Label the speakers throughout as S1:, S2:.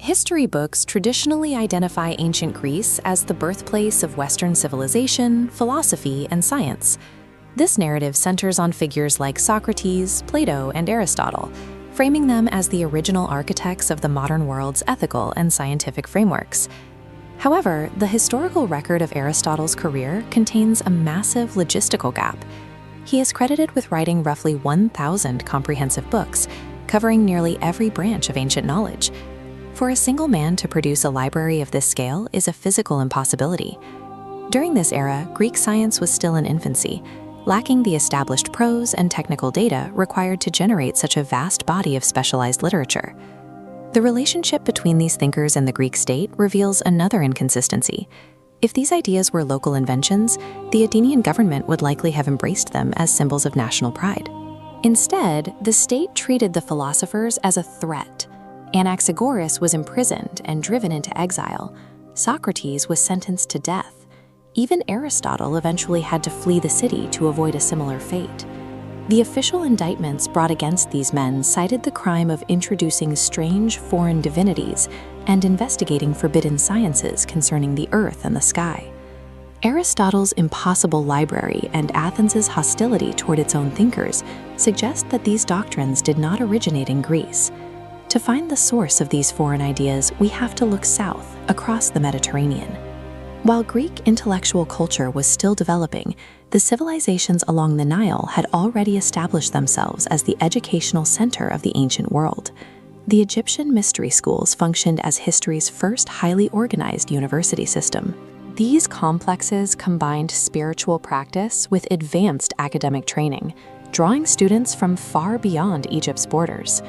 S1: History books traditionally identify ancient Greece as the birthplace of Western civilization, philosophy, and science. This narrative centers on figures like Socrates, Plato, and Aristotle, framing them as the original architects of the modern world's ethical and scientific frameworks. However, the historical record of Aristotle's career contains a massive logistical gap. He is credited with writing roughly 1,000 comprehensive books, covering nearly every branch of ancient knowledge. For a single man to produce a library of this scale is a physical impossibility. During this era, Greek science was still in infancy, lacking the established prose and technical data required to generate such a vast body of specialized literature. The relationship between these thinkers and the Greek state reveals another inconsistency. If these ideas were local inventions, the Athenian government would likely have embraced them as symbols of national pride. Instead, the state treated the philosophers as a threat. Anaxagoras was imprisoned and driven into exile. Socrates was sentenced to death. Even Aristotle eventually had to flee the city to avoid a similar fate. The official indictments brought against these men cited the crime of introducing strange foreign divinities and investigating forbidden sciences concerning the earth and the sky. Aristotle's impossible library and Athens's hostility toward its own thinkers suggest that these doctrines did not originate in Greece. To find the source of these foreign ideas, we have to look south, across the Mediterranean. While Greek intellectual culture was still developing, the civilizations along the Nile had already established themselves as the educational center of the ancient world. The Egyptian mystery schools functioned as history's first highly organized university system. These complexes combined spiritual practice with advanced academic training, drawing students from far beyond Egypt's borders.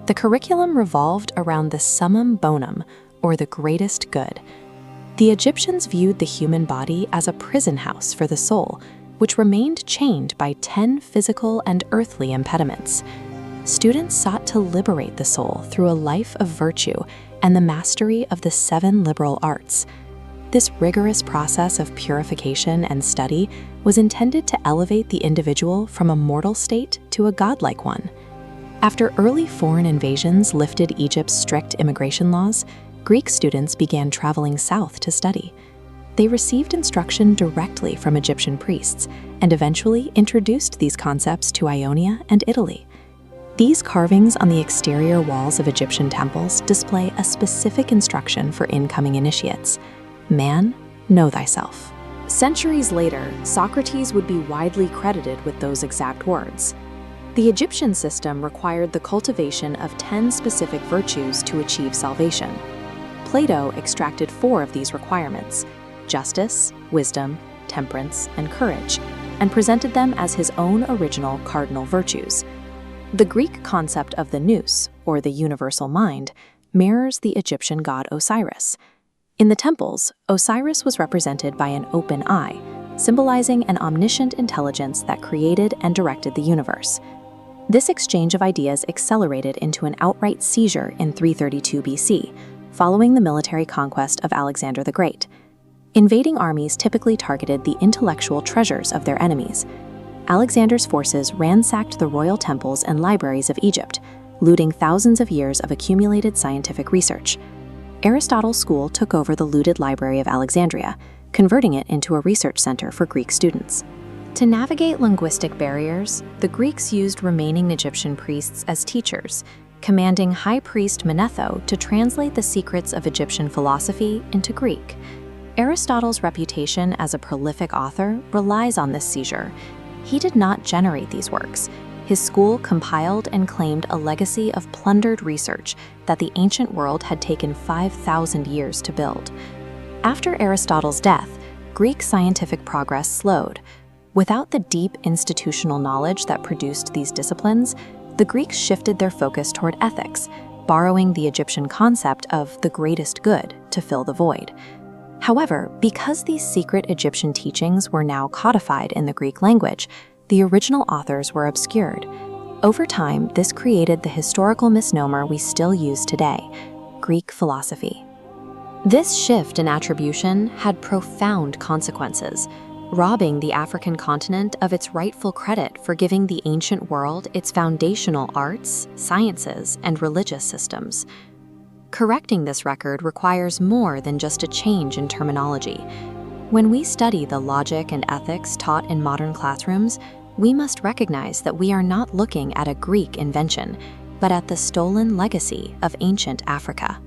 S1: The curriculum revolved around the summum bonum, or the greatest good. The Egyptians viewed the human body as a prison house for the soul, which remained chained by 10 physical and earthly impediments. Students sought to liberate the soul through a life of virtue and the mastery of the 7 liberal arts. This rigorous process of purification and study was intended to elevate the individual from a mortal state to a godlike one. After early foreign invasions lifted Egypt's strict immigration laws, Greek students began traveling south to study. They received instruction directly from Egyptian priests and eventually introduced these concepts to Ionia and Italy. These carvings on the exterior walls of Egyptian temples display a specific instruction for incoming initiates: "Man, know thyself." Centuries later, Socrates would be widely credited with those exact words. The Egyptian system required the cultivation of 10 specific virtues to achieve salvation. Plato extracted 4 of these requirements: justice, wisdom, temperance, and courage, and presented them as his own original cardinal virtues. The Greek concept of the nous, or the universal mind, mirrors the Egyptian god Osiris. In the temples, Osiris was represented by an open eye, symbolizing an omniscient intelligence that created and directed the universe. This exchange of ideas accelerated into an outright seizure in 332 BC, following the military conquest of Alexander the Great. Invading armies typically targeted the intellectual treasures of their enemies. Alexander's forces ransacked the royal temples and libraries of Egypt, looting thousands of years of accumulated scientific research. Aristotle's school took over the looted Library of Alexandria, converting it into a research center for Greek students. To navigate linguistic barriers, the Greeks used remaining Egyptian priests as teachers, commanding High Priest Manetho to translate the secrets of Egyptian philosophy into Greek. Aristotle's reputation as a prolific author relies on this seizure. He did not generate these works. his school compiled and claimed a legacy of plundered research that the ancient world had taken 5,000 years to build. After Aristotle's death, Greek scientific progress slowed. Without the deep institutional knowledge that produced these disciplines, the Greeks shifted their focus toward ethics, borrowing the Egyptian concept of the greatest good to fill the void. However, because these secret Egyptian teachings were now codified in the Greek language, the original authors were obscured. Over time, this created the historical misnomer we still use today: Greek philosophy. This shift in attribution had profound consequences, robbing the African continent of its rightful credit for giving the ancient world its foundational arts, sciences, and religious systems. Correcting this record requires more than just a change in terminology. When we study the logic and ethics taught in modern classrooms, we must recognize that we are not looking at a Greek invention, but at the stolen legacy of ancient Africa.